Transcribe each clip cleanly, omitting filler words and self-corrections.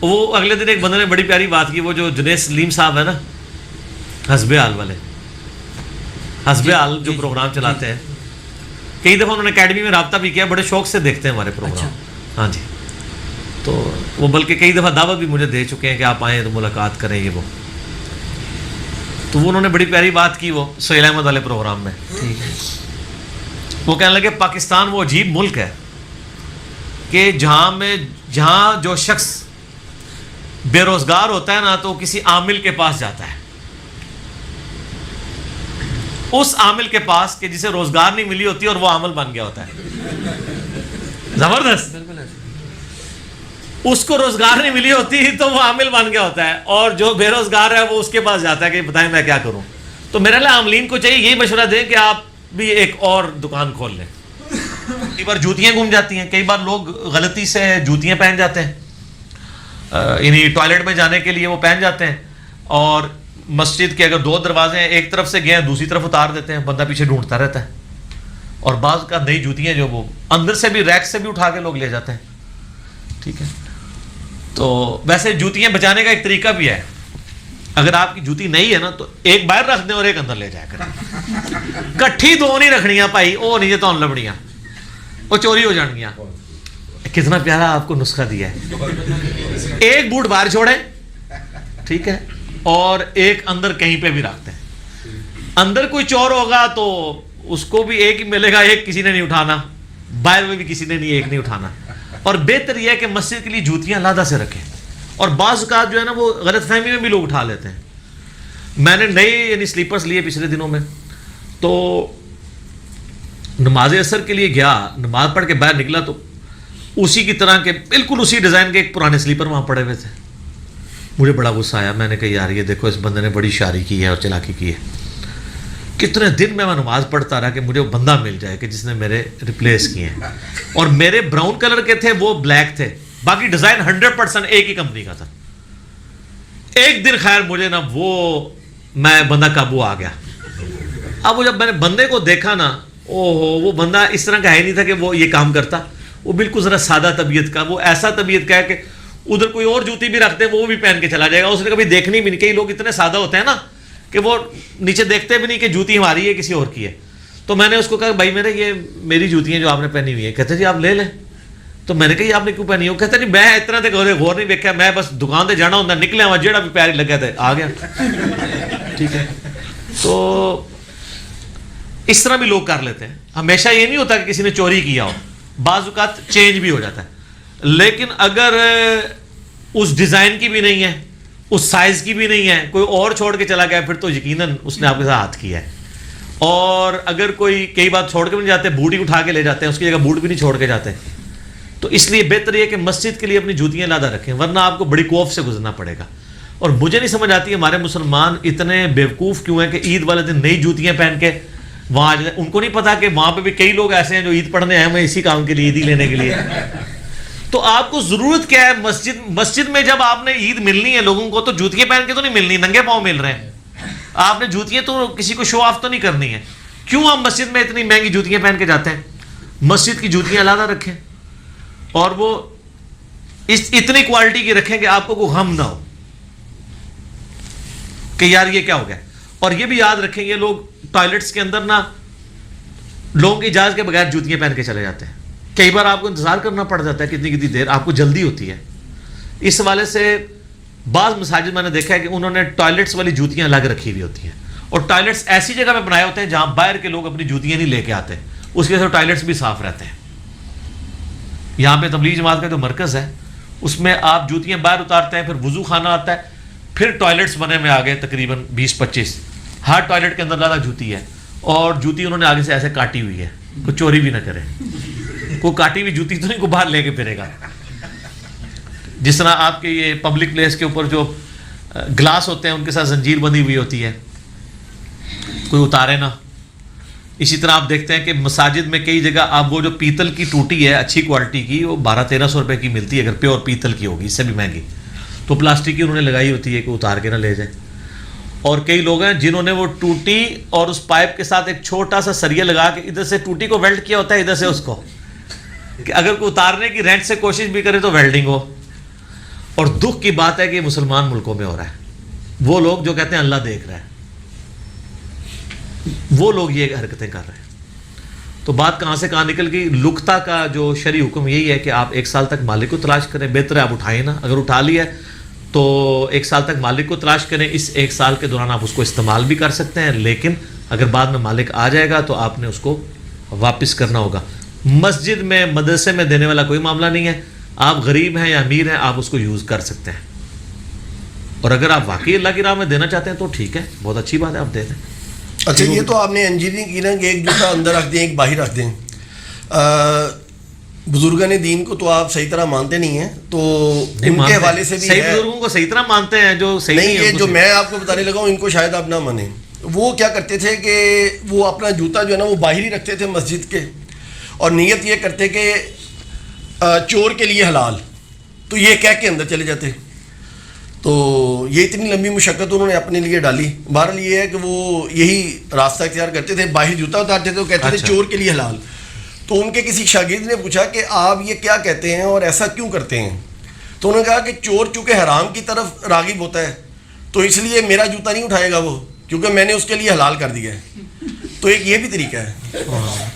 وہ اگلے دن ایک بندے نے بڑی پیاری بات کی, وہ جو جنید سلیم صاحب ہے نا, حسب حال والے, حسب حال جو پروگرام چلاتے ہیں, کئی دفعہ انہوں نے اکیڈمی میں رابطہ بھی کیا, بڑے شوق سے دیکھتے ہیں ہمارے پروگرام. ہاں جی, تو وہ بلکہ کئی دفعہ دعوت بھی مجھے دے چکے ہیں کہ آپ آئیں تو ملاقات کریں یہ وہ. تو وہ انہوں نے بڑی پیاری بات کی وہ سہیل احمد والے پروگرام میں. وہ کہنے لگے پاکستان وہ عجیب ملک ہے کہ جہاں جو شخص بے روزگار ہوتا ہے نا تو کسی عامل کے پاس جاتا ہے, اس عامل کے پاس کہ جسے روزگار نہیں ملی ہوتی اور وہ عامل بن گیا ہوتا ہے. زبردست. اس کو روزگار نہیں ملی ہوتی تو وہ عامل بن گیا ہوتا ہے, اور جو بے روزگار ہے وہ اس کے پاس جاتا ہے کہ بتائیں میں کیا کروں. تو میرے لیے عاملین کو چاہیے یہی مشورہ دیں کہ آپ بھی ایک اور دکان کھول لیں. کئی بار جوتیاں گم جاتی ہیں, کئی بار لوگ غلطی سے جوتیاں پہن جاتے ہیں, یعنی ٹوائلٹ میں جانے کے لیے وہ پہن جاتے ہیں, اور مسجد کے اگر 2 دروازے ہیں, ایک طرف سے گئے ہیں دوسری طرف اتار دیتے ہیں, بندہ پیچھے ڈھونڈتا رہتا ہے. اور بعض کا نئی جوتیاں جو وہ اندر سے بھی ریک سے بھی اٹھا کے لوگ لے جاتے ہیں. ٹھیک ہے, تو ویسے جوتیاں بچانے کا ایک طریقہ بھی ہے. اگر آپ کی جوتی نہیں ہے نا تو ایک باہر رکھ دیں اور ایک اندر لے جایا کریں. کٹھی 2 نہیں رکھنیاں بھائی, وہ نہیں تو لبڑیاں, وہ چوری ہو جان گیا. کتنا پیارا آپ کو نسخہ دیا ہے. ایک بوٹ باہر چھوڑیں, ٹھیک ہے, اور ایک اندر کہیں پہ بھی رکھتے ہیں. اندر کوئی چور ہوگا تو اس کو بھی ایک ہی ملے گا, ایک کسی نے نہیں اٹھانا, باہر میں بھی کسی نے نہیں, ایک نہیں اٹھانا. اور بہتر یہ ہے کہ مسجد کے لیے جوتیاں علیحدہ سے رکھیں. اور بعض اوقات جو ہے نا وہ غلط فہمی میں بھی لوگ اٹھا لیتے ہیں. میں نے نئے یعنی سلیپرز لیے پچھلے دنوں میں, تو نماز عصر کے لیے گیا, نماز پڑھ کے باہر نکلا تو اسی کی طرح کے بالکل اسی ڈیزائن کے ایک پرانے سلیپر وہاں پڑے ہوئے تھے. مجھے بڑا غصہ آیا, میں نے کہا یار یہ دیکھو اس بندے نے بڑی شاعری کی ہے اور چلاکی کی ہے. کتنے دن میں نماز پڑھتا رہا کہ مجھے وہ بندہ مل جائے کہ جس نے میرے ریپلیس کیے ہیں. اور میرے براؤن کلر کے تھے, وہ بلیک تھے, باقی ڈیزائن 100% ایک ہی کمپنی کا تھا. ایک دن خیر مجھے نا وہ میں بندہ قابو آ گیا. اب وہ جب میں نے بندے کو دیکھا نا, وہ بندہ اس طرح کا ہے نہیں تھا کہ وہ یہ کام کرتا. وہ بالکل ذرا سادہ طبیعت کا, وہ ایسا طبیعت کا ہے کہ ادھر کوئی اور جوتی بھی رکھتے وہ بھی پہن کے چلا جائے گا. اس نے کبھی دیکھنی بھی نہیں. کئی لوگ اتنے سادہ ہوتے ہیں نا کہ وہ نیچے دیکھتے بھی نہیں کہ جوتی ہماری ہے کسی اور کی ہے. تو میں نے اس کو کہا بھائی یہ میری جوتیاں جو آپ نے پہنی ہوئی ہیں. کہتے جی آپ لے لیں. تو میں نے کہا آپ نے کیوں پہنی ہو؟ کہتے نہیں میں اتنا تک غور نہیں دیکھا, میں بس دکان سے جانا ہوتا نکلے وہاں جہاں بھی پیاری لگا تھا آ گیا. ٹھیک ہے, تو اس طرح بھی لوگ کر لیتے ہیں. ہمیشہ یہ نہیں ہوتا کہ کسی نے چوری کیا ہو, بعض اوقات چینج بھی ہو جاتا ہے. لیکن اگر اس ڈیزائن کی بھی نہیں ہے, اس سائز کی بھی نہیں ہے, کوئی اور چھوڑ کے چلا گیا, پھر تو یقیناً اس نے آپ کے ساتھ ہاتھ کیا ہے. اور اگر کوئی کئی بات چھوڑ کے بھی نہیں جاتے, بوٹ ہی اٹھا کے لے جاتے ہیں, اس کی جگہ بوٹ بھی نہیں چھوڑ کے جاتے. تو اس لیے بہتر یہ کہ مسجد کے لیے اپنی جوتیاں علیحدہ رکھیں, ورنہ آپ کو بڑی خوف سے گزرنا پڑے گا. اور مجھے نہیں سمجھ آتی ہمارے مسلمان اتنے بیوقوف کیوں ہیں کہ عید والے دن نئی جوتیاں پہن کے وہاں آ جائیں. ان کو نہیں پتا کہ وہاں پہ بھی کئی لوگ ایسے ہیں جو عید پڑھنے آئے ہیں اسی کام کے لیے, عید ہی لینے کے لیے. تو آپ کو ضرورت کیا ہے مسجد میں جب آپ نے عید ملنی ہے لوگوں کو, تو جوتیاں پہن کے تو نہیں ملنی, ننگے پاؤں مل رہے ہیں. آپ نے جوتیاں تو کسی کو شو آف تو نہیں کرنی ہے. کیوں آپ مسجد میں اتنی مہنگی جوتیاں پہن کے جاتے ہیں؟ مسجد کی جوتیاں علیحدہ رکھیں, اور وہ اتنی کوالٹی کی رکھیں کہ آپ کو کوئی غم نہ ہو کہ یار یہ کیا ہو گیا. اور یہ بھی یاد رکھیں, یہ لوگ ٹوائلٹس کے اندر نا لوگوں کی اجازت کے بغیر جوتیاں پہن کے چلے جاتے ہیں. کئی بار آپ کو انتظار کرنا پڑ جاتا ہے کتنی دیر, آپ کو جلدی ہوتی ہے. اس حوالے سے بعض مساجد میں نے دیکھا ہے کہ انہوں نے ٹوائلٹس والی جوتیاں الگ رکھی ہوئی ہوتی ہیں, اور ٹوائلٹس ایسی جگہ پہ بنائے ہوتے ہیں جہاں باہر کے لوگ اپنی جوتیاں نہیں لے کے آتے, اس کی وجہ سے ٹوائلٹس بھی صاف رہتے ہیں. یہاں پہ تبلیغ جماعت کا جو مرکز ہے اس میں آپ جوتیاں باہر اتارتے ہیں, پھر وضو خانہ آتا ہے, پھر ٹوائلٹس بنے میں آگے تقریباً 20-25, ہر ٹوائلٹ کے اندر زیادہ جوتی ہے, اور جوتی انہوں نے آگے سے ایسے کاٹی ہوئی ہے, کوئی چوری بھی نہ کرے. کوئی کاٹی ہوئی جوتی تو نہیں کو باہر لے کے پھرے گا. جس طرح آپ کے یہ پبلک پلیس کے اوپر جو گلاس ہوتے ہیں ان کے ساتھ زنجیر بندھی ہوئی ہوتی ہے, کوئی اتارے نہ. اسی طرح آپ دیکھتے ہیں کہ مساجد میں کئی جگہ آپ وہ جو پیتل کی ٹوٹی ہے اچھی کوالٹی کی, وہ 1200-1300 روپے کی ملتی ہے اگر پیور پیتل کی ہوگی, اس سے بھی مہنگی. تو پلاسٹک کی انہوں نے لگائی ہوتی ہے کہ اتار کے نہ لے جائیں. اور کئی لوگ ہیں جنہوں نے وہ ٹوٹی اور اس پائپ کے ساتھ ایک چھوٹا سا سریا لگا کے ادھر سے ٹوٹی کو ویلڈ کیا ہوتا ہے, ادھر سے اس کو, کہ اگر کوئی اتارنے کی رینٹ سے کوشش بھی کرے تو ویلڈنگ ہو. اور دکھ کی بات ہے کہ مسلمان ملکوں میں ہو رہا ہے. وہ لوگ جو کہتے ہیں اللہ دیکھ رہا ہے, وہ لوگ یہ حرکتیں کر رہے ہیں. تو بات کہاں سے کہاں نکل گئی؟ لقطہ کا جو شرعی حکم یہی ہے کہ آپ 1 سال تک مالک کو تلاش کریں. بہتر ہے آپ اٹھائیں نا, اگر اٹھا لیا ہے تو 1 سال تک مالک کو تلاش کریں. اس 1 سال کے دوران آپ اس کو استعمال بھی کر سکتے ہیں, لیکن اگر بعد میں مالک آ جائے گا تو آپ نے اس کو واپس کرنا ہوگا. مسجد میں مدرسے میں دینے والا کوئی معاملہ نہیں ہے. آپ غریب ہیں یا امیر ہیں, آپ اس کو یوز کر سکتے ہیں. اور اگر آپ واقعی اللہ کی راہ میں دینا چاہتے ہیں تو ٹھیک ہے, بہت اچھی بات ہے, آپ دے دیں. اچھا, یہ تو آپ نے انجینئرنگ کی نا کہ ایک جوتا اندر رکھ دیں ایک باہر رکھ دیں. بزرگان دین کو تو آپ صحیح طرح مانتے نہیں ہیں, تو ان کے حوالے سے بھی صحیح بزرگوں کو صحیح طرح مانتے ہیں, جو صحیح نہیں ہے جو میں آپ کو بتانے لگا ہوں ان کو شاید آپ نہ مانیں. وہ کیا کرتے تھے کہ وہ اپنا جوتا جو ہے نا وہ باہر ہی رکھتے تھے مسجد کے, اور نیت یہ کرتے کہ چور کے لیے حلال, تو یہ کہہ کے اندر چلے جاتے. تو یہ اتنی لمبی مشقت انہوں نے اپنے لیے ڈالی. بہرحال یہ ہے کہ وہ یہی راستہ اختیار کرتے تھے, باہر جوتا اتارتے تھے, وہ کہتے تھے چور کے لیے حلال. تو ان کے کسی شاگرد نے پوچھا کہ آپ یہ کیا کہتے ہیں اور ایسا کیوں کرتے ہیں؟ تو انہوں نے کہا کہ چور چونکہ حرام کی طرف راغب ہوتا ہے تو اس لیے میرا جوتا نہیں اٹھائے گا وہ, کیونکہ میں نے اس کے لیے حلال کر دیا ہے. تو ایک یہ بھی طریقہ ہے.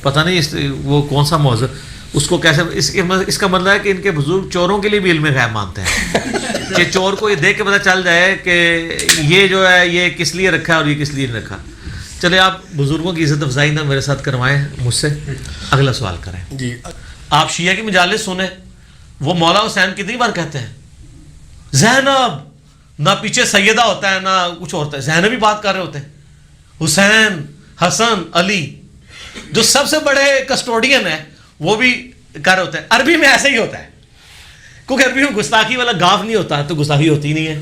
پتہ نہیں وہ کون سا موضوع اس کو کیسے, اس کا مطلب ہے کہ ان کے بزرگ چوروں کے لیے بھی علم غیب مانتے ہیں کہ چور کو یہ دیکھ کے پتہ چل جائے کہ یہ جو ہے یہ کس لیے رکھا ہے اور یہ کس لیے نہیں رکھا. چلے آپ بزرگوں کی عزت افزائی نہ میرے ساتھ کروائیں مجھ سے, اگلا سوال کریں. جی, آپ شیعہ کی مجالس سنیں, وہ مولا حسین کتنی بار کہتے ہیں زینب, نہ پیچھے سیدہ ہوتا ہے نہ کچھ ہوتا ہے, زینب ہی بات کر رہے ہوتے ہیں. حسین, حسن, علی جو سب سے بڑے کسٹوڈین ہیں وہ بھی کر رہے ہوتے ہیں. عربی میں ایسے ہی ہوتا ہے, کیونکہ عربی میں گستاخی والا گاف نہیں ہوتا تو گستاخی ہوتی نہیں ہے.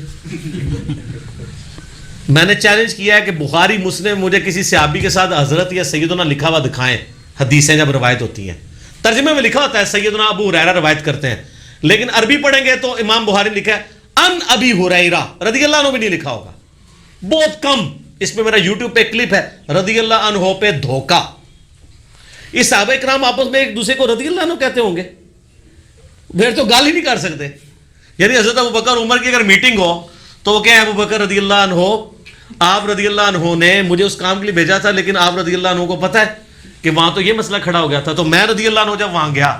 میں نے چیلنج کیا ہے کہ بخاری مسلم مجھے کسی صحابی کے ساتھ حضرت یا سیدنا لکھا ہوا دکھائیں, حدیثیں جب روایت ہوتی ہیں. ترجمے میں لکھا ہوتا ہے سیدنا ابو ہریرہ روایت کرتے ہیں, لیکن عربی پڑھیں گے تو امام بخاری لکھا ہے ان ابی ہریرہ رضی اللہ عنہ بھی نہیں لکھا ہوگا, بہت کم. اس پہ میرا یوٹیوب پہ کلپ ہے رضی اللہ عنہ پہ دھوکہ. اس صحابہ کرام آپس میں ایک دوسرے کو رضی اللہ عنہ کہتے ہوں گے, پھر تو گال ہی نہیں کر سکتے. یعنی حضرت ابوبکر عمر کی اگر میٹنگ ہو تو وہ کہیں ابوبکر رضی اللہ عنہ, آپ رضی اللہ عنہ نے مجھے اس کام کے لیے بھیجا تھا, لیکن آپ رضی اللہ عنہ کو پتہ ہے کہ وہاں تو یہ مسئلہ کھڑا ہو گیا تھا, تو میں رضی اللہ عنہ جب وہاں گیا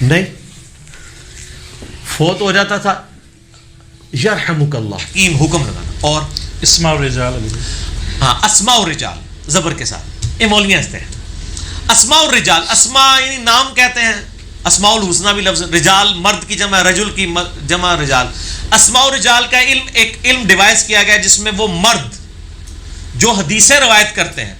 نہیں, فوت ہو جاتا تھا یرحمک اللہ این حکم لگانا. اور اسماء الرجال, ہاں اسماء الرجال زبر کے ساتھ, یہ مولویاں ہنستے ہیں. اسماء الرجال, اسماء یعنی نام کہتے ہیں, اسماء الحسنہ بھی لفظ, رجال مرد کی جمع, رجل کی جمع رجال. اسماء الرجال کا علم ایک علم ڈیوائس کیا گیا جس میں وہ مرد جو حدیثیں روایت کرتے ہیں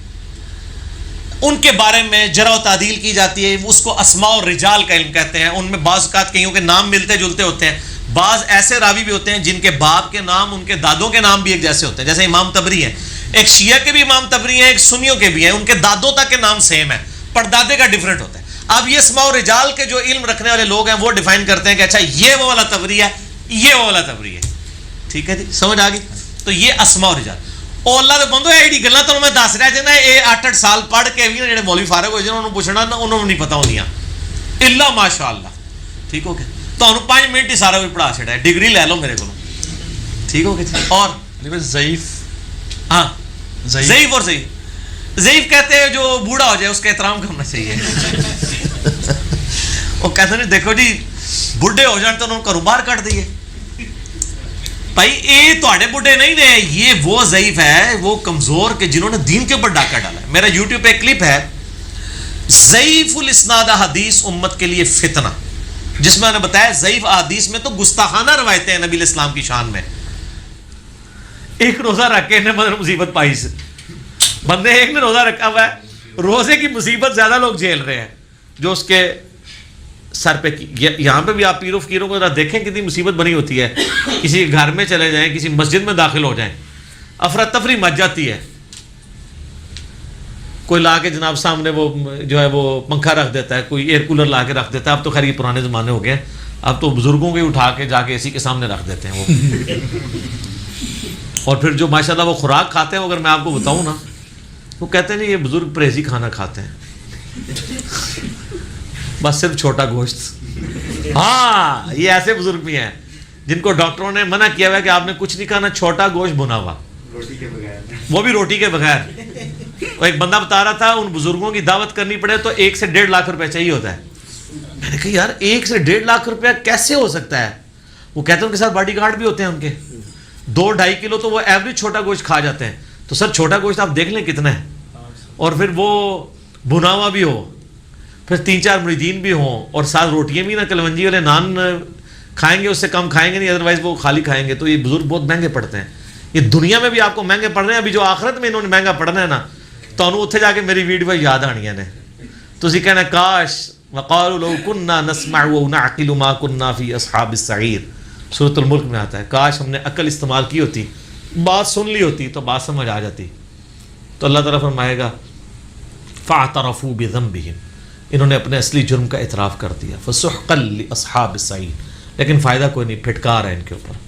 ان کے بارے میں جرح و تعدیل کی جاتی ہے, اس کو اسماء الرجال کا علم کہتے ہیں. ان میں بعض اوقات کئیوں کے نام ملتے جلتے ہوتے ہیں, بعض ایسے راوی بھی ہوتے ہیں جن کے باپ کے نام ان کے دادوں کے نام بھی ایک جیسے ہوتے ہیں. جیسے امام تبری ہیں, ایک شیعہ کے بھی امام تبری ہیں, ایک سنیوں کے بھی ہیں, ان کے دادوں تک کے نام سیم ہے, پردادے کا ڈفرینٹ ہوتا ہے. اب یہ اسماء الرجال کے جو علم رکھنے والے لوگ ہیں وہ ڈیفائن کرتے ہیں کہ اچھا یہ وہ والا تبری ہے, یہ وہ والا تبری ہے. ٹھیک ہے جی, سمجھ آ گئی. تو یہ اسماء الرجال. او اللہ دے بندو ایڈی گلاں تانوں میں دس رہا جے نا, اے 8-8 سال پڑھ کے بھی جڑے مولوی فارغ ہوئے جنہاں نوں پوچھنا نا انہاں نوں نہیں پتہ ہوندیاں الا ماشاءاللہ. ٹھیک ہو گیا, تانوں 5 منٹ ہی سارا کچھ پڑھا چھڑا ہے, ڈگری لے لو میرے کولوں. ٹھیک ہو گیا. اور ضعیف, ہاں ضعیف, اور ضعیف کہتے ہیں جو بوڑھا ہو جائے اس کا احترام کرنا چاہیے. وہ کہتے ہیں دیکھو جی بڈھے ہو جان تو انہوں کو باہر کٹ دیے. بھائی یہ تھوڑے بڈھے نہیں نے, یہ وہ ضعیف ہے, وہ کمزور کہ جنہوں نے دین کے اوپر ڈاکہ ڈالا ہے. میرا یوٹیوب پہ ایک کلپ ہے ضعیف الاسناد حدیث امت کے لیے فتنہ, جس میں نے بتایا ضعیف احادیث میں تو گستاخانہ روایتیں ہیں نبی علیہ السلام کی شان میں. ایک روزہ رکھ کے انہیں مصیبت پائی سے, بندے ایک نے روزہ رکھا ہوا ہے, روزے کی مصیبت زیادہ لوگ جھیل رہے ہیں جو اس کے سر پہ. یہاں پہ بھی آپ پیر و فقیروں کو ذرا دیکھیں کتنی مصیبت بنی ہوتی ہے. کسی گھر میں چلے جائیں, کسی مسجد میں داخل ہو جائیں, افراتفری مچ جاتی ہے. کوئی لا کے جناب سامنے وہ جو ہے وہ پنکھا رکھ دیتا ہے, کوئی ایئر کولر لا کے رکھ دیتا ہے. اب تو خیر یہ پرانے زمانے ہو گئے ہیں, اب تو بزرگوں کے اٹھا کے جا کے اسی کے سامنے رکھ دیتے ہیں وہ. اور پھر جو ماشاءاللہ وہ خوراک کھاتے ہیں, اگر میں آپ کو بتاؤں نا, وہ کہتے ہیں نہیں یہ بزرگ پرہیزی کھانا کھاتے ہیں, بس صرف چھوٹا گوشت. ہاں یہ ایسے بزرگ بھی ہیں جن کو ڈاکٹروں نے منع کیا ہوا ہے کہ آپ نے کچھ نہیں کھانا, چھوٹا گوشت بھنا ہوا, وہ بھی روٹی کے بغیر. وہ ایک بندہ بتا رہا تھا ان بزرگوں کی دعوت کرنی پڑے تو 1 سے 1.5 لاکھ روپے چاہیے ہوتا ہے. میں نے کہا یار 1 سے 1.5 لاکھ روپیہ کیسے ہو سکتا ہے؟ وہ کہتے ہیں ان کے ساتھ باڈی گارڈ بھی ہوتے ہیں ان کے, 2-2.5 کلو تو وہ ایوریج چھوٹا گوشت کھا جاتے ہیں. تو سر چھوٹا گوشت آپ دیکھ لیں کتنا ہے, اور پھر وہ بھنا ہوا بھی ہو, پھر 3-4 مریدین بھی ہوں, اور ساتھ روٹیاں بھی نہ کلونجی والے نان کھائیں گے, اس سے کم کھائیں گے نہیں, ادروائز وہ خالی کھائیں گے. تو یہ بزرگ بہت مہنگے پڑتے ہیں. یہ دنیا میں بھی آپ کو مہنگے پڑ رہے ہیں, ابھی جو آخرت میں انہوں نے مہنگا پڑنا ہے نا, تو انہوں اتنے جا کے میری ویڈیو یاد آنیاں نے. تسی کہنا کاش وقالوا لو كنا نسمع ونعقل ما كنا في اصحاب السعير, سورۃ الملک میں آتا ہے, کاش ہم نے عقل استعمال کی ہوتی, بات سن لی ہوتی تو بات سمجھ آ جاتی. تو اللہ تعالیٰ فرمائے گا فاعترفوا بذنبهم, انہوں نے اپنے اصلی جرم کا اعتراف کر دیا. فسحقا لاصحاب السعیر, لیکن فائدہ کوئی نہیں, پھٹکار ہے ان کے اوپر,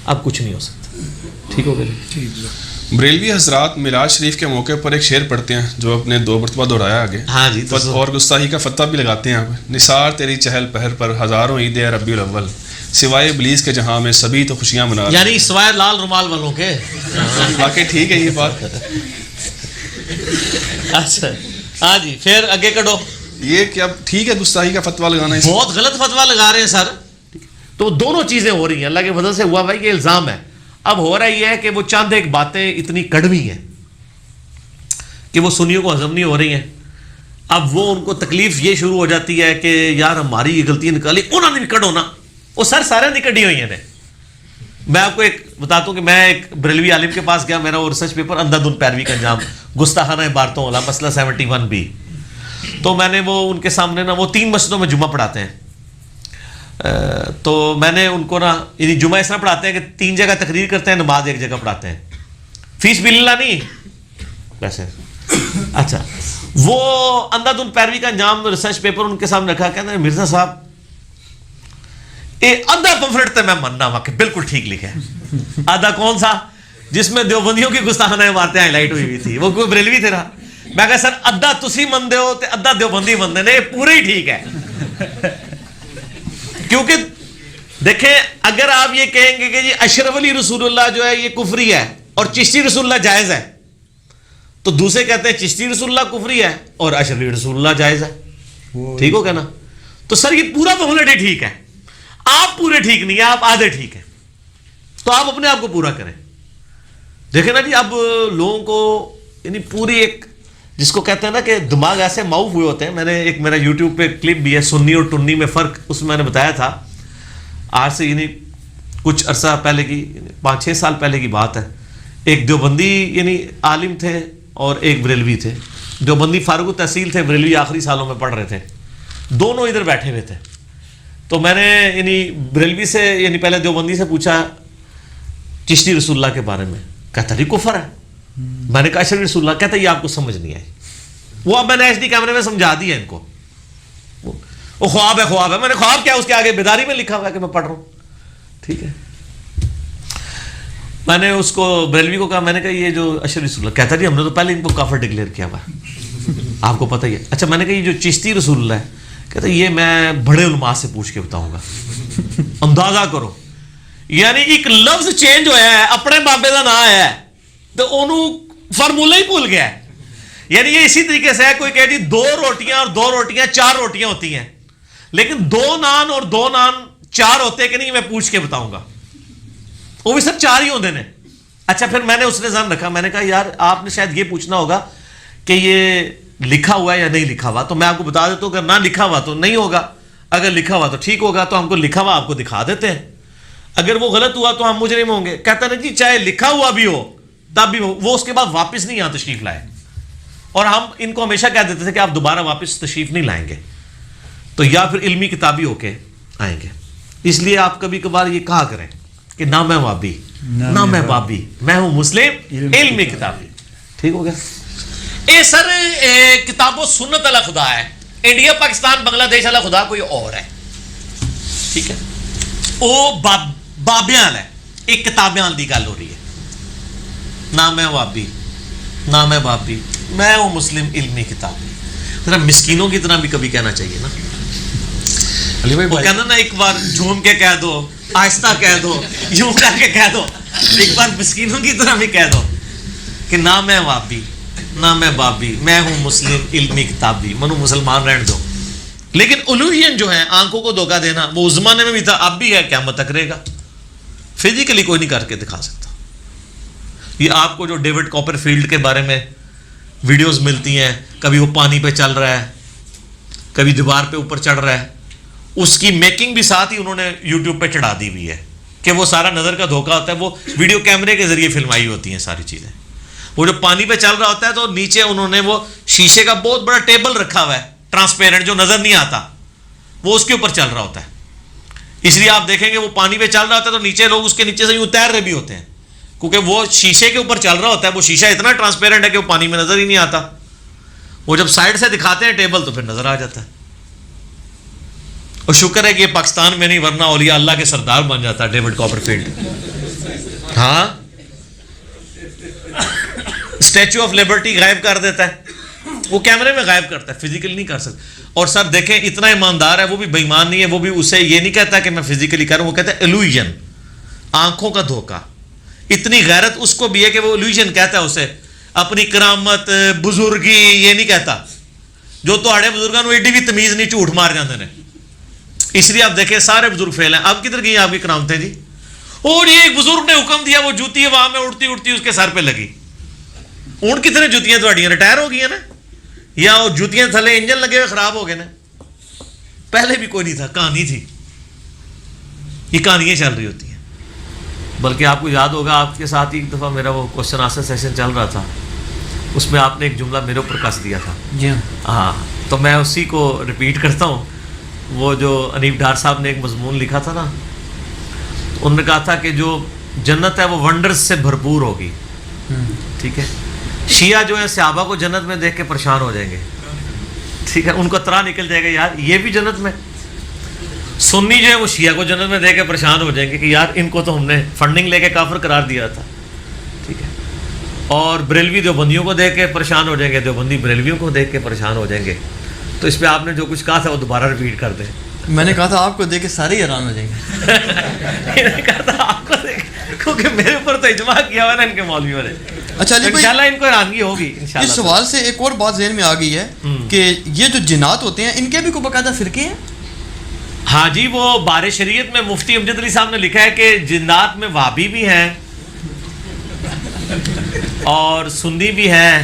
اب کچھ نہیں ہو سکتا. ٹھیک ہو گیا. بریلوی حضرات میلاد شریف کے موقع پر ایک شعر پڑھتے ہیں جو اپنے 2 مرتبہ دہرایا آگے. ہاں جی. اور گستاخی کا فتویٰ بھی لگاتے ہیں آپ. نثار تیری چہل پہل پر ہزاروں عید ربیع الاول, سوائے ابلیس کے جہاں میں سبھی تو خوشیاں منا رہے. یعنی سوائے لال رومال والوں کے. واقعی ٹھیک ہے یہ بات. اچھا ہاں جی, پھر آگے کٹو. یہ کیا ٹھیک ہے گستاخی کا فتویٰ لگانا ہے؟ بہت غلط فتویٰ لگا رہے ہیں سر. تو دونوں چیزیں ہو رہی ہیں, اللہ کے فضل سے ہوا بھائی, یہ الزام ہے. اب ہو رہا یہ ہے کہ وہ چند ایک باتیں اتنی کڑوی ہیں کہ وہ سنیوں کو ہضم نہیں ہو رہی ہیں. اب وہ ان کو تکلیف یہ شروع ہو جاتی ہے کہ یار ہماری یہ غلطی نکالی, انہوں نے بھی کڈو نا. وہ سر سارے نہیں کڈی ہوئی ہیں. میں آپ کو ایک بتاتا ہوں کہ میں ایک بریلوی عالم کے پاس گیا, میرا وہ ریسرچ پیپر اندھادھند پیروی کا انجام گستاخانہ عبارتوں والا مسئلہ 71B. تو میں نے وہ ان کے سامنے نا, وہ 3 مسجدوں میں جمعہ پڑھاتے ہیں, تو میں نے ان کو نا یعنی جمعہ اس طرح پڑھاتے ہیں کہ 3 جگہ تقریر کرتے ہیں, نماز ایک جگہ پڑھاتے ہیں, فیس بھی اللہ نہیں ویسے. اچھا وہ اندھادھند پیروی کا انجام ریسرچ پیپر ان کے سامنے رکھا, کہتے ہیں مرزا صاحب آدھا پمفلٹ تو میں ماننا ہوا کہ بالکل ٹھیک لکھا ہے, آدھا کون سا جس میں دیوبندیوں کی گستاخانہ عبارتیں ہائی لائٹ ہوئی ہوئی تھی, وہ کوئی بریلوی تھے نا. میں کہا سر ادھا تسی مندے ہو تے ادھا دیوبندی مندے نے, پورے ہی ٹھیک ہے. کیونکہ دیکھیں اگر آپ یہ کہیں گے کہ جی اشرف علی رسول اللہ جو ہے یہ کفری ہے اور چشتی رسول اللہ جائز ہے, تو دوسرے کہتے ہیں چشتی رسول اللہ کفری ہے اور اشرف علی رسول اللہ جائز ہے. ٹھیک ہو گیا نا. تو سر یہ پورا پمفلٹ ہی ٹھیک ہے, آپ پورے ٹھیک نہیں ہیں, آپ آدھے ٹھیک ہیں, تو آپ اپنے آپ کو پورا کریں. دیکھیں نا جی اب لوگوں کو یعنی پوری ایک جس کو کہتے ہیں نا کہ دماغ ایسے معاف ہوئے ہوتے ہیں. میں نے ایک میرا یوٹیوب پہ کلپ بھی ہے, سنی اور ٹنی میں فرق, اس میں نے بتایا تھا آج سے یعنی کچھ عرصہ پہلے کی 5-6 سال پہلے کی بات ہے. ایک دیوبندی یعنی عالم تھے اور ایک بریلوی تھے. دیوبندی فارغ التحصیل تھے, بریلوی آخری سالوں میں پڑھ رہے تھے, دونوں ادھر بیٹھے ہوئے تھے. تو میں نے یعنی بریلوی سے یعنی پہلے دیوبندی سے پوچھا چشتی رسول اللہ کے بارے میں, کہتا جی کفر ہے. میں نے کہا اشرف رسول اللہ, کہتا یہ آپ کو سمجھ نہیں آئی. وہ اب میں نے ایچ ڈی کیمرے میں سمجھا دیا ان کو, وہ خواب ہے خواب ہے. میں نے خواب کیا, اس کے آگے بیداری میں لکھا ہوا ہے کہ میں پڑھ رہا ہوں. ٹھیک ہے. میں نے اس کو بریلوی کو کہا, میں نے کہا یہ جو اشرف رسول اللہ, کہتا جی ہم نے تو پہلے ان کو کافر ڈکلیئر کیا ہوا ہے, آپ کو پتہ ہی ہے. اچھا میں نے کہا یہ جو چشتی رسول اللہ ہے, کہتا یہ میں بڑے علماء سے پوچھ کے بتاؤں گا. اندازہ کرو یعنی ایک لفظ چینج ہوا ہے, اپنے بابے کا نام ہے تو انہوں فارمولہ ہی بھول گیا ہے. یعنی یہ اسی طریقے سے ہے, کوئی کہہ دی 2 روٹیاں اور 2 روٹیاں 4 روٹیاں ہوتی ہیں, لیکن 2 نان اور 2 نان 4 ہوتے کہ نہیں, میں پوچھ کے بتاؤں گا. وہ بھی سب 4 ہی ہوتے ہیں. اچھا پھر میں نے اس نے ذہن رکھا, میں نے کہا یار آپ نے شاید یہ پوچھنا ہوگا کہ یہ لکھا ہوا ہے یا نہیں لکھا ہوا. تو میں آپ کو بتا دیتا ہوں اگر نہ لکھا ہوا تو نہیں ہوگا, اگر لکھا ہوا تو ٹھیک ہوگا. تو ہم کو لکھا ہوا آپ کو دکھا دیتے ہیں, اگر وہ غلط ہوا تو ہم مجرم ہوں گے. کہتا ہے جی چاہے لکھا ہوا بھی ہو تب بھی وہ اس کے بعد واپس نہیں یہاں تشریف لائے, اور ہم ان کو ہمیشہ کہہ دیتے تھے کہ آپ دوبارہ واپس تشریف نہیں لائیں گے, تو یا پھر علمی کتابی ہو کے آئیں گے. اس لیے آپ کبھی کبھار یہ کہا کریں کہ نہ میں وابی نہ میں بابی, میں ہوں مسلم علمی کتابی. ٹھیک ہو گیا. اے سر کتاب و سنت والا خدا ہے, انڈیا پاکستان بنگلہ دیش والا خدا کوئی اور ہے. ٹھیک ہے, وہ بابیاں ہے, ایک کتابیاں دی گل ہو رہی ہے. نہ میں وابی نہ میں بابی, میں ہوں مسلم علمی کتابی. ذرا مسکینوں کی طرح بھی کبھی کہنا چاہیے نا. علی بھائی وہ کہنا نا ایک بار جھوم کے کہہ دو, آہستہ کہہ دو, یوں کر کے کہہ دو, ایک بار مسکینوں کی طرح بھی کہہ دو کہ نہ میں وابی نہ میں بابی, میں ہوں مسلم علمی کتابی, منو مسلمان رہن دو. لیکن الوہین جو ہے آنکھوں کو دھوکہ دینا, وہ اس زمانے میں بھی تھا, اب بھی ہے, قیامت تک رہے گا. فزیکلی کوئی نہیں کر کے دکھا سکتا. یہ آپ کو جو ڈیوڈ کاپر فیلڈ کے بارے میں ویڈیوز ملتی ہیں, کبھی وہ پانی پہ چل رہا ہے, کبھی دیوار پہ اوپر چڑھ رہا ہے, اس کی میکنگ بھی ساتھ ہی انہوں نے یوٹیوب پہ چڑھا دی ہوئی ہے کہ وہ سارا نظر کا دھوکہ ہوتا ہے. وہ ویڈیو کیمرے کے ذریعے فلمائی ہوتی ہیں ساری چیزیں. وہ جو پانی پہ چل رہا ہوتا ہے تو نیچے انہوں نے وہ شیشے کا بہت بڑا ٹیبل رکھا ہوا ہے, ٹرانسپیرنٹ, جو نظر نہیں آتا, وہ اس کے اوپر چل رہا ہوتا ہے. اس لیے آپ دیکھیں گے وہ پانی پہ چل رہا ہوتا ہے تو نیچے لوگ اس کے نیچے سے یوں تیر رہے بھی ہوتے ہیں, کیونکہ وہ شیشے کے اوپر چل رہا ہوتا ہے. وہ شیشہ اتنا ٹرانسپیرنٹ ہے کہ وہ پانی میں نظر ہی نہیں آتا. وہ جب سائڈ سے دکھاتے ہیں ٹیبل تو پھر نظر آ جاتا ہے. اور شکر ہے کہ یہ پاکستان میں نہیں, ورنہ اولیاء اللہ کے سردار بن جاتا ہے ڈیوڈ کاپر فیلڈ. ہاں, اسٹیچو آف لبرٹی غائب کر دیتا ہے, وہ کیمرے میں غائب کرتا ہے, فزیکلی نہیں کر سکتا. اور سر دیکھیں اتنا ایماندار ہے, وہ بھی بے ایمان نہیں ہے, وہ بھی اسے یہ نہیں کہتا کہ میں فزیکلی کروں, وہ کہتا ہے ایلوژن, آنکھوں کا دھوکہ. اتنی غیرت اس کو بھی ہے کہ وہ ایلوژن کہتا ہے اسے, اپنی کرامت بزرگی یہ نہیں کہتا. جو تہاڑے بزرگاں نوں ایڈی بھی تمیز نہیں, جھوٹ مار جاندے نے. اس لیے آپ دیکھیں سارے بزرگ فیل ہیں. اب کدھر گئی آپ کی کرامتیں جی؟ اور یہ ایک بزرگ نے حکم دیا, وہ جوتی ہے وہاں میں اڑتی اڑتی اس کے سر پہ لگی. اون کتنے جوتیاں تھوڑیاں ریٹائر ہو گئی ہیں نا, یا وہ جوتیاں تھلے انجن لگے ہوئے خراب ہو گئے نا. پہلے بھی کوئی نہیں تھا, کہانی تھی. یہ کہانیاں چل رہی ہوتی ہیں. بلکہ آپ کو یاد ہوگا, آپ کے ساتھ ایک دفعہ میرا وہ کوشچن آنسر سیشن چل رہا تھا, اس میں آپ نے ایک جملہ میرے اوپر کس دیا تھا. جی ہاں, تو میں اسی کو ریپیٹ کرتا ہوں. وہ جو انیف ڈار صاحب نے ایک مضمون لکھا تھا نا, انہوں نے کہا تھا کہ جو جنت ہے وہ ونڈرز سے بھرپور ہوگی. ٹھیک ہے, شیعہ جو ہے صحابہ کو جنت میں دیکھ کے پریشان ہو جائیں گے. ٹھیک ہے, ان کو طرح نکل جائے گا یار یہ بھی جنت میں. سنی جو ہے وہ شیعہ کو جنت میں دیکھ کے پریشان ہو جائیں گے کہ یار ان کو تو ہم نے فنڈنگ لے کے کافر قرار دیا تھا. ٹھیک ہے, اور بریلوی دیوبندیوں کو دیکھ کے پریشان ہو جائیں گے, دیوبندی بریلویوں کو دیکھ کے پریشان ہو جائیں گے. تو اس پہ آپ نے جو کچھ کہا تھا وہ دوبارہ ریپیٹ کر دیں. میں نے کہا تھا آپ کو دیکھ کے سارے ہی حیران ہو جائیں گے. میں نے کہا تھا آپ کو دیکھ, کیونکہ میرے اوپر تو اجماع کیا ہوا نا ان کے مولویوں نے. اچھا علی بھائی, انشاءاللہ ان کو حیرانگی ہوگی انشاءاللہ. اس سوال سے ایک اور بات ذہن میں آ گئی ہے کہ یہ جو جنات ہوتے ہیں ان کے بھی کوئی باقاعدہ فرقے ہیں؟ ہاں جی, وہ بار شریعت میں مفتی امجد علی صاحب نے لکھا ہے کہ جنات میں وہابی بھی ہیں اور سنی بھی ہیں,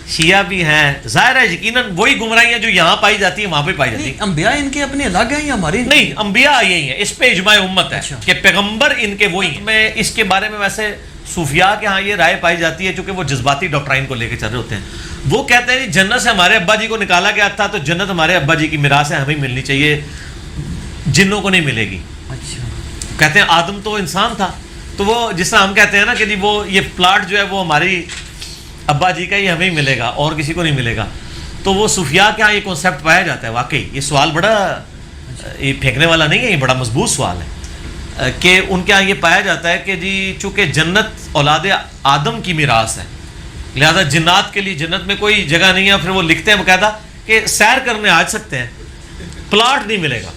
شیعہ بھی ہیں. ظاہر ہے یقیناً وہی گمراہیاں جو یہاں پائی جاتی ہیں وہاں پہ پائی جاتی ہیں. انبیاء ان کے اپنے الگ ہیں یا ہمارے؟ نہیں, انبیاء یہی ہیں, اس پہ اجماع امت ہے کہ پیغمبر ان کے وہی ہیں. میں اس کے بارے میں ویسے صوفیاء کے ہاں یہ رائے پائی جاتی ہے, چونکہ وہ جذباتی ڈاکٹرائن کو لے کے چل رہے ہوتے ہیں. وہ کہتے ہیں جنت سے ہمارے ابا جی کو نکالا گیا تھا تو جنت ہمارے ابا جی کی میراث ہے, ہمیں ملنی چاہیے, جنوں کو نہیں ملے گی. اچھا, کہتے ہیں آدم تو انسان تھا, تو وہ جس طرح ہم کہتے ہیں نا کہ جی وہ یہ پلاٹ جو ہے وہ ہماری ابا جی کا, یہ ہمیں ہی ملے گا اور کسی کو نہیں ملے گا. تو وہ صوفیاء کے ہاں یہ کنسیپٹ پایا جاتا ہے. واقعی یہ سوال بڑا یہ پھینکنے والا نہیں ہے, یہ بڑا مضبوط سوال ہے کہ ان کے ہاں یہ پایا جاتا ہے کہ جی چونکہ جنت اولاد آدم کی میراث ہے, لہذا جنات کے لیے جنت میں کوئی جگہ نہیں ہے. پھر وہ لکھتے ہیں باقاعدہ کہ سیر کرنے آ سکتے ہیں, پلاٹ نہیں ملے گا.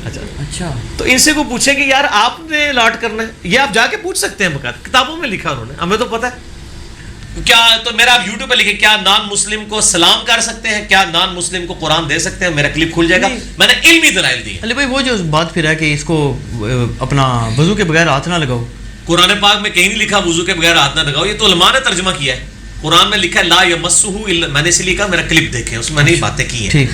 اچھا, تو ان سے کو پوچھے کہ یار آپ نے الاٹ کرنا ہے, یہ آپ جا کے پوچھ سکتے ہیں باقاعدہ, کتابوں میں لکھا انہوں نے, ہمیں تو پتہ ہے. کیا تو میرا آپ یوٹیوب پہ لکھیں کیا نان مسلم کو سلام کر سکتے ہیں, کیا نان مسلم کو قرآن دے سکتے ہیں, میرا کلپ کھل جائے گا. میں نے علمی دلائل دی. علی بھائی وہ جو بات پھر ہے کہ اس کو اپنا وضو کے بغیر ہاتھ نہ لگاؤ, قرآن پاک میں کہیں نہیں لکھا وضو کے بغیر ہاتھ نہ لگاؤ, یہ تو علماء نے ترجمہ کیا ہے. قرآن میں لکھا ہے لا یمسہ الا, میں نے اس لیے کہا میرا کلپ دیکھیں, اس میں نے یہ باتیں کی ہیں.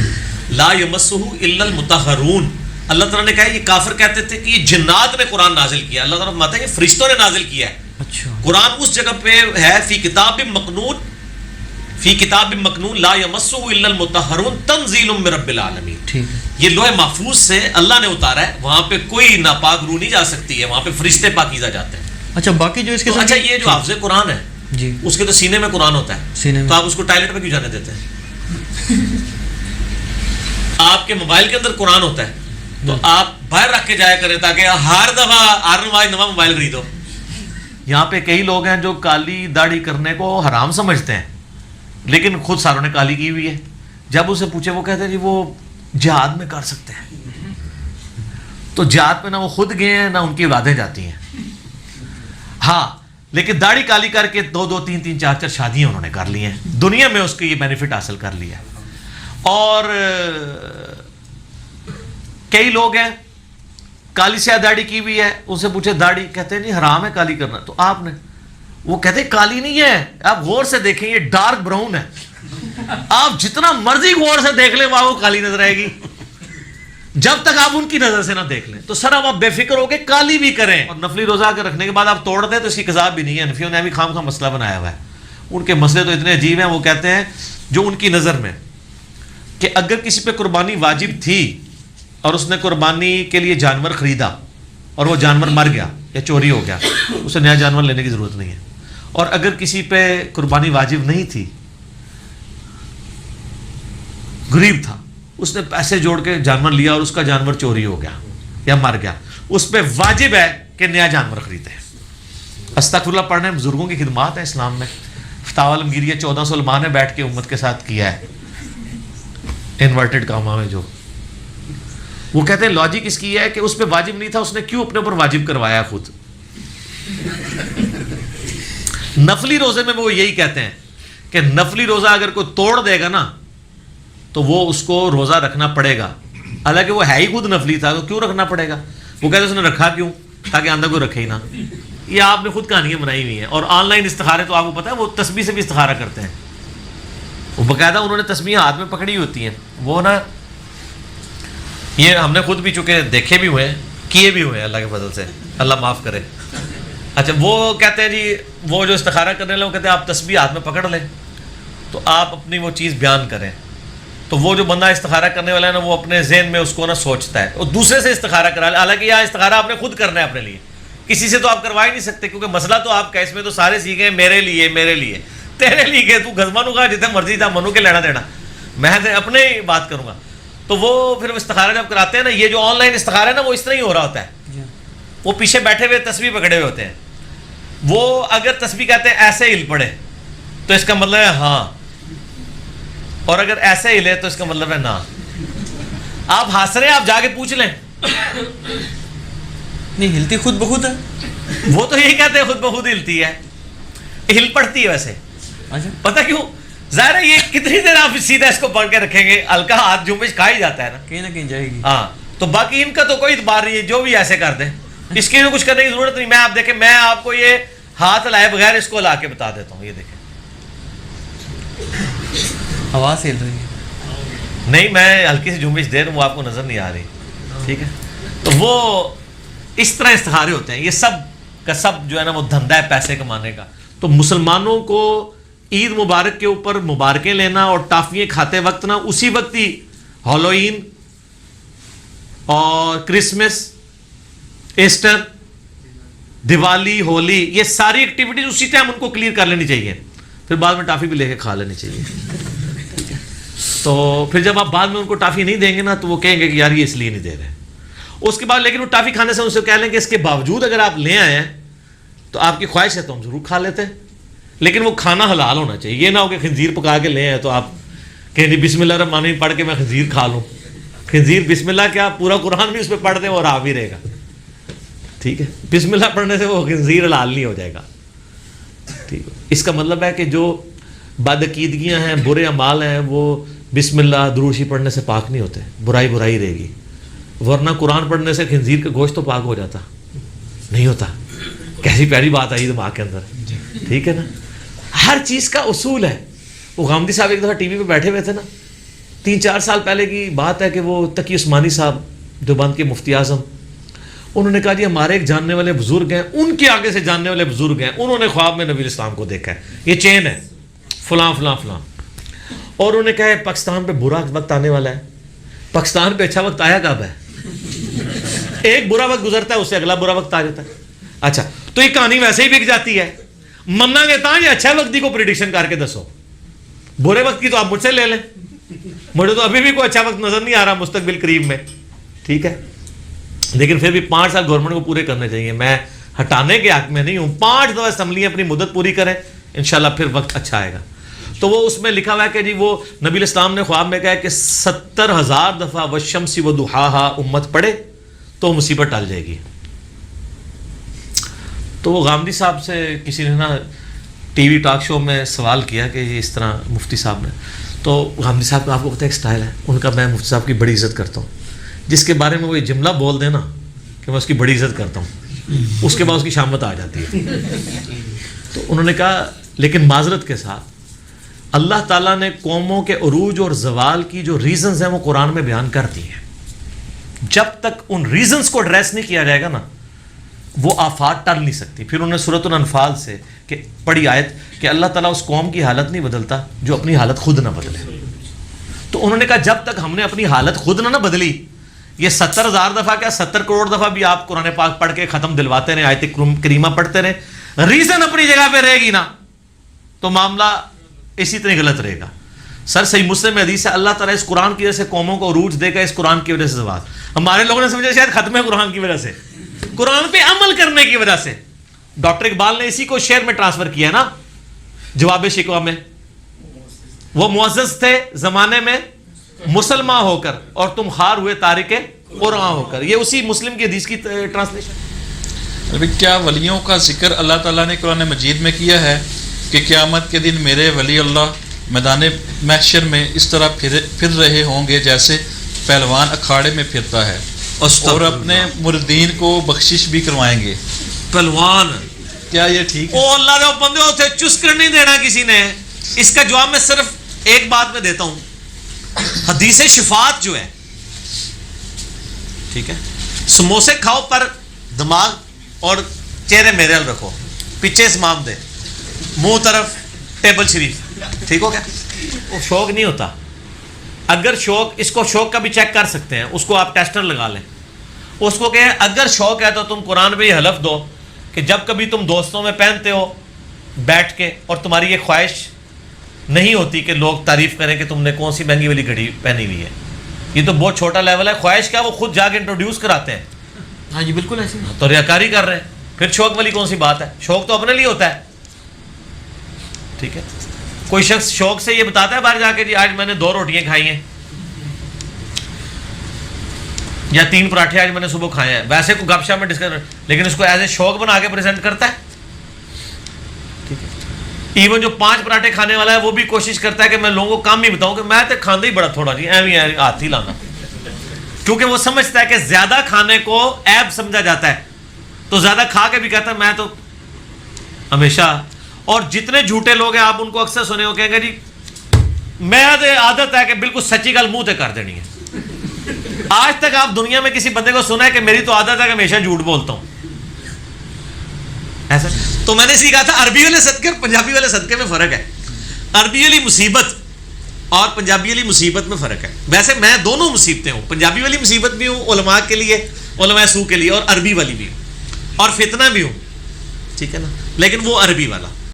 لا یمسہ الا المطہرون. اللہ تعالیٰ نے کہا یہ کافر کہتے تھے کہ یہ جنات نے قرآن نازل کیا, اللہ تعالیٰ فرماتا ہے یہ فرشتوں نے نازل کیا ہے. اچھا, قرآن اس جگہ پہ ہے فی کتاب مکنون, فی کتاب مکنون لا یمسہ الا المطہرون تنزیل من رب العالمین. ٹھیک ہے, یہ لوح محفوظ سے اللہ نے اتارا ہے, وہاں پہ کوئی ناپاک روح نہیں جا سکتی ہے, وہاں پہ فرشتے پاکیزہ جاتے ہیں. اچا باقی جو اس کے اچھا یہ جو حافظ قرآن ہے جی اس کے تو سینے میں قرآن ہوتا ہے, سینے میں, تو آپ اس کو ٹائلٹ میں کیوں جانے دیتے ہیں؟ آپ کے موبائل کے اندر قرآن ہوتا ہے تو آپ باہر رکھ کے جایا کریں تاکہ ہر دفعہ ہر نواں موبائل خریدو. یہاں پہ کئی لوگ ہیں جو کالی داڑھی کرنے کو حرام سمجھتے ہیں لیکن خود ساروں نے کالی کی ہوئی ہے. جب اسے پوچھے وہ کہتے ہیں جی وہ جہاد میں کر سکتے ہیں. تو جہاد پہ نہ وہ خود گئے ہیں نہ ان کی اولادیں جاتی ہیں. ہاں لیکن داڑھی کالی کر کے 2 3 3 4 4 شادیاں انہوں نے کر لی ہیں, دنیا میں اس کے یہ بینیفٹ حاصل کر لیا. اور کئی لوگ ہیں کالی سیاہ داڑھی کی ہوئی ہے, ان سے پوچھے داڑھی, کہتے ہیں نہیں حرام ہے کالی کرنا. تو آپ نے, وہ کہتے ہیں کالی نہیں ہے, آپ غور سے دیکھیں یہ ڈارک براؤن ہے, آپ جتنا مرضی غور سے دیکھ لیں وہاں وہ کالی نظر آئے گی جب تک آپ ان کی نظر سے نہ دیکھ لیں. تو سر اب آپ بے فکر ہو کے کالی بھی کریں, اور نفلی روزہ اگر رکھنے کے بعد آپ توڑ دیں تو اس کی قضا بھی نہیں ہے. نفیوں نے بھی خام خواہ مسئلہ بنایا ہوا ہے, ان کے مسئلے تو اتنے عجیب ہیں. وہ کہتے ہیں جو ان کی نظر میں کہ اگر کسی پہ قربانی واجب تھی اور اس نے قربانی کے لیے جانور خریدا اور وہ جانور مر گیا یا چوری ہو گیا, اسے نیا جانور لینے کی ضرورت نہیں ہے. اور اگر کسی پہ قربانی واجب نہیں تھی, غریب تھا, اس نے پیسے جوڑ کے جانور لیا اور اس کا جانور چوری ہو گیا یا مر گیا, اس پہ واجب ہے کہ نیا جانور خریدے. استغفر اللہ پڑھنے بزرگوں کی خدمات ہیں اسلام میں. فتاوی عالمگیریہ 1400 علماء نے بیٹھ کے امت کے ساتھ کیا ہے انورٹڈ کامہ میں. جو وہ کہتے ہیں لاجک اس کی ہے کہ اس پہ واجب نہیں تھا, اس نے کیوں اپنے اوپر واجب کروایا خود. نفلی روزے میں وہ یہی کہتے ہیں کہ نفلی روزہ اگر کوئی توڑ دے گا نا تو وہ اس کو روزہ رکھنا پڑے گا, حالانکہ وہ ہے ہی خود نفلی تھا, تو کیوں رکھنا پڑے گا. وہ کہتے ہیں اس نے رکھا کیوں, تاکہ آندہ کوئی رکھے ہی نہ. یہ آپ نے خود کہانیاں بنائی ہوئی ہیں. اور آن لائن استخارے تو آپ کو پتہ ہے وہ تسبیح سے بھی استخارہ کرتے ہیں, وہ باقاعدہ انہوں نے تسبیح ہاتھ میں پکڑی ہوتی ہیں. وہ نا یہ ہم نے خود بھی چونکہ دیکھے بھی ہوئے ہیں, کیے بھی ہوئے ہیں, اللہ کے فضل سے, اللہ معاف کرے. اچھا وہ کہتے ہیں جی وہ جو استخارہ کرنے والے وہ کہتے ہیں آپ تسبیح ہاتھ میں پکڑ لیں تو آپ اپنی وہ چیز بیان کریں. تو وہ جو بندہ استخارہ کرنے والا ہے نا وہ اپنے ذہن میں اس کو نا سوچتا ہے اور دوسرے سے استخارہ کرا لے. حالانکہ یہاں استخارہ آپ نے خود کرنا ہے اپنے لیے, کسی سے تو آپ کروا ہی نہیں سکتے, کیونکہ مسئلہ تو آپ کا اس میں تو سارے سیکھے ہیں میرے لیے تیرے لیے, تو گزمانو کا جتنے مرضی تھا منو کے لینا دینا, میں اپنے ہی بات کروں گا. تو وہ پھر استخارہ جب کراتے ہیں نا, یہ جو آن لائن استخارہ ہے نا وہ اس طرح ہی ہو رہا ہوتا ہے. وہ پیچھے بیٹھے ہوئے تسبیح پکڑے ہوئے ہوتے ہیں, وہ اگر تسبیح کہتے ہیں ایسے ہل پڑے تو اس کا مطلب ہے ہاں, اور اگر ایسے ہلے تو اس کا مطلب ہے نا. آپ ہنس رہے ہیں, آپ جا کے پوچھ لیں. نہیں ہلتی خود بخود ہے, وہ تو یہی کہتے ہیں خود بخود ہلتی ہے, ہل پڑتی ہے ویسے. پتہ کیوں, ظاہر ہے یہ کتنی دیر آپ سیدھا اس کو پکڑ کے رکھیں گے, ہلکا ہاتھ جنبش کھا ہی جاتا ہے نا, کہیں نہ کہیں جائے گی. ہاں تو باقی ان کا تو کوئی اعتبار نہیں ہے, جو بھی ایسے کر دیں اس کی کچھ کرنے کی ضرورت نہیں. میں آپ دیکھیں, میں آپ کو یہ ہاتھ لائے بغیر اس کو لا کے بتا دیتا ہوں, یہ دیکھیں آواز ہل رہی ہے. نہیں میں ہلکی سی جنبش دے رہا ہوں, وہ آپ کو نظر نہیں آ رہی, ٹھیک ہے. تو وہ اس طرح استخارے ہوتے ہیں. یہ سب کا سب جو ہے نا وہ دھندا ہے پیسے کمانے کا. تو مسلمانوں کو عید مبارک کے اوپر مبارکیں لینا اور ٹافیاں کھاتے وقت نا اسی وقت ہی ہالوئین اور کرسمس, ایسٹر, دیوالی, ہولی, یہ ساری ایکٹیویٹیز اسی ٹائم ان کو کلیئر کر لینی چاہیے, پھر بعد میں ٹافی بھی لے کے کھا لینی چاہیے. تو پھر جب آپ بعد میں ان کو ٹافی نہیں دیں گے نا تو وہ کہیں گے کہ یار یہ اس لیے نہیں دے رہے. اس کے بعد لیکن وہ ٹافی کھانے سے ان سے کہہ لیں کہ اس کے باوجود اگر آپ لے آئے ہیں تو آپ کی خواہش ہے تو ہم ضرور کھا لیتے ہیں, لیکن وہ کھانا حلال ہونا چاہیے. یہ نہ ہو کہ خنزیر پکا کے لے آئے تو آپ کہیں جی بسم اللہ الرحمن الرحیم پڑھ کے میں خنزیر کھا لوں. خنزیر بسم اللہ کیا پورا قرآن بھی اس پہ پڑھ دیں اور آ بھی رہے گا, ٹھیک ہے. بسم اللہ پڑھنے سے وہ خنزیر حلال نہیں ہو جائے گا, ٹھیک ہے. اس کا مطلب ہے کہ جو بدعقیدگیاں ہیں, برے اعمال ہیں, وہ بسم اللہ دروشی پڑھنے سے پاک نہیں ہوتے, برائی برائی رہے گی. ورنہ قرآن پڑھنے سے خنزیر کا گوشت تو پاک ہو جاتا نہیں ہوتا. کیسی پیاری بات آئی دماغ کے اندر, ٹھیک ہے نا. ہر چیز کا اصول ہے. وہ غامدی صاحب ایک دفعہ ٹی وی پہ بیٹھے ہوئے تھے نا, 3-4 سال پہلے کی بات ہے کہ وہ تقی عثمانی صاحب دیوبند کے مفتی اعظم, انہوں نے کہا جی ہمارے ایک جاننے والے بزرگ ہیں, ان کے آگے سے جاننے والے بزرگ ہیں, انہوں نے خواب میں نبی اسلام کو دیکھا ہے, یہ چین ہے فلاں فلاں فلاں. اور انہوں نے کہا ہے پاکستان پہ برا وقت آنے والا ہے. پاکستان پہ اچھا وقت آیا کب ہے؟ ایک برا وقت گزرتا ہے اس سے اگلا برا وقت آ جاتا ہے. اچھا تو یہ کہانی ویسے ہی بک جاتی ہے, منا گے تا یہ اچھا وقت کو پریڈکشن کر کے دسو, برے وقت کی تو آپ مجھ سے لے لیں, مجھے تو ابھی بھی کوئی اچھا وقت نظر نہیں آ رہا مستقبل قریب میں, ٹھیک ہے. لیکن پھر بھی 5 سال گورنمنٹ کو پورے کرنے چاہیے. میں ہٹانے کے حق میں نہیں ہوں, 5 دفعہ اسمبلیاں اپنی مدت پوری کریں, انشاءاللہ پھر وقت اچھا آئے گا. تو وہ اس میں لکھا ہوا ہے کہ جی وہ نبی الاسلام نے خواب میں کہا کہ 70,000 دفعہ والشمس وضحاہا امت پڑھے تو مصیبت ٹل جائے گی. تو وہ غامدی صاحب سے کسی نے نا ٹی وی ٹاک شو میں سوال کیا کہ یہ اس طرح مفتی صاحب نے, تو غامدی صاحب کا آپ کو پتہ ہے ایک سٹائل ہے ان کا, میں مفتی صاحب کی بڑی عزت کرتا ہوں, جس کے بارے میں وہ یہ جملہ بول دیں نا کہ میں اس کی بڑی عزت کرتا ہوں, اس کے بعد اس کی شامت آ جاتی ہے. تو انہوں نے کہا لیکن معذرت کے ساتھ اللہ تعالیٰ نے قوموں کے عروج اور زوال کی جو ریزنز ہیں وہ قرآن میں بیان کر دی ہیں. جب تک ان ریزنز کو ایڈریس نہیں کیا جائے گا نا وہ آفات ٹل نہیں سکتی. پھر انہوں نے سورۃ الانفال سے کہ پڑھی آیت کہ اللہ تعالیٰ اس قوم کی حالت نہیں بدلتا جو اپنی حالت خود نہ بدلے. تو انہوں نے کہا جب تک ہم نے اپنی حالت خود نہ بدلی, یہ 70,000 دفعہ کیا 70 کروڑ دفعہ بھی آپ قرآن پاک پڑھ کے ختم دلواتے رہے, آیت کریمہ پڑھتے رہے, ریزن اپنی جگہ پہ رہے گی نا تو معاملہ اسی طرح غلط رہے گا. سر صحیح مسلم میں حدیث ہے اللہ تعالیٰ اس قرآن کی وجہ سے قوموں کو عروج دے گا, اس قرآن کی وجہ سے زوال. ہمارے لوگوں نے سمجھا شاید ختم ہے قرآن کی وجہ سے, قرآن پہ عمل کرنے کی وجہ سے. ڈاکٹر اقبال نے اسی کو شعر میں ٹرانسفر کیا ہے نا, جواب شکوہ میں, وہ معزز تھے زمانے میں مسلمان ہو کر اور تم خار ہوئے تارک قرآن ہو کر. یہ اسی مسلم کی حدیث کی ٹرانسلیشن. ابھی کیا ولیوں کا ذکر اللہ تعالیٰ نے قرآن مجید میں کیا ہے کہ قیامت کے دن میرے ولی اللہ میدان محشر میں اس طرح پھر رہے ہوں گے جیسے پہلوان اکھاڑے میں پھرتا ہے, اور اپنے مردین کو بخشش بھی کروائیں گے. پہلوان کیا یہ ٹھیک ہے؟ او اللہ نے بندے ہوتے چس کر نہیں دینا کسی نے. اس کا جواب میں صرف ایک بات میں دیتا ہوں, حدیث شفاعت جو ہے, ٹھیک ہے, سموسے کھاؤ پر دماغ اور چہرے میرے حل رکھو, پیچھے اسمام دے, منہ طرف ٹیبل شریف, ٹھیک ہو گیا. وہ شوق نہیں ہوتا. اگر شوق, اس کو شوق کا بھی چیک کر سکتے ہیں, اس کو آپ ٹیسٹر لگا لیں, اس کو کہیں اگر شوق ہے تو تم قرآن پہ یہ حلف دو کہ جب کبھی تم دوستوں میں پہنتے ہو بیٹھ کے اور تمہاری یہ خواہش نہیں ہوتی کہ لوگ تعریف کریں کہ تم نے کون سی مہنگی والی گھڑی پہنی ہوئی ہے, یہ تو بہت چھوٹا لیول ہے. خواہش کیا, وہ خود جا کے انٹروڈیوس کراتے ہیں. ہاں جی بالکل ایسے تو ریاکاری کر رہے ہیں. پھر شوق والی کون سی بات ہے؟ شوق تو اپنے لیے ہوتا ہے, ٹھیک ہے. کوئی شخص شوق سے یہ بتاتا ہے باہر جا کے جی آج میں نے 2 روٹیاں کھائی ہیں یا 3 پراٹھے آج میں نے صبح کھائے ہیں, ویسے کو گپ شپ میں ڈسکس, لیکن اس کو ایز اے شوق بنا کے پریزنٹ کرتا ہے, ٹھیک ہے. ایون جو 5 پراٹھے کھانے والا ہے وہ بھی کوشش کرتا ہے کہ میں لوگوں کو کام ہی بتاؤں کہ میں تو کھانا ہی بڑا تھوڑا جی ایویں ہاتھ ہی لانا, کیونکہ وہ سمجھتا ہے کہ زیادہ کھانے کو عیب سمجھا جاتا ہے, تو زیادہ کھا کے بھی کہتا ہے میں تو ہمیشہ. اور جتنے جھوٹے لوگ ہیں آپ ان کو اکثر سنے ہو کہیں گے جی میں عادت ہے کہ بالکل سچی گل منہ تے کر دینی ہے. آج تک آپ دنیا میں کسی بندے کو سنا ہے کہ میری تو عادت ہے کہ ہمیشہ جھوٹ بولتا ہوں ایسا؟ تو میں نے سیکھا تھا عربی والے صدقے اور پنجابی والے صدقے میں فرق ہے. عربی والی مصیبت اور پنجابی والی مصیبت میں فرق ہے. ویسے میں دونوں مصیبتیں ہوں, پنجابی والی مصیبت بھی ہوں علماء کے لیے, علماء سو کے لیے, اور عربی والی بھی ہوں, اور فتنہ بھی ہوں, ٹھیک ہے نا, لیکن وہ عربی والا.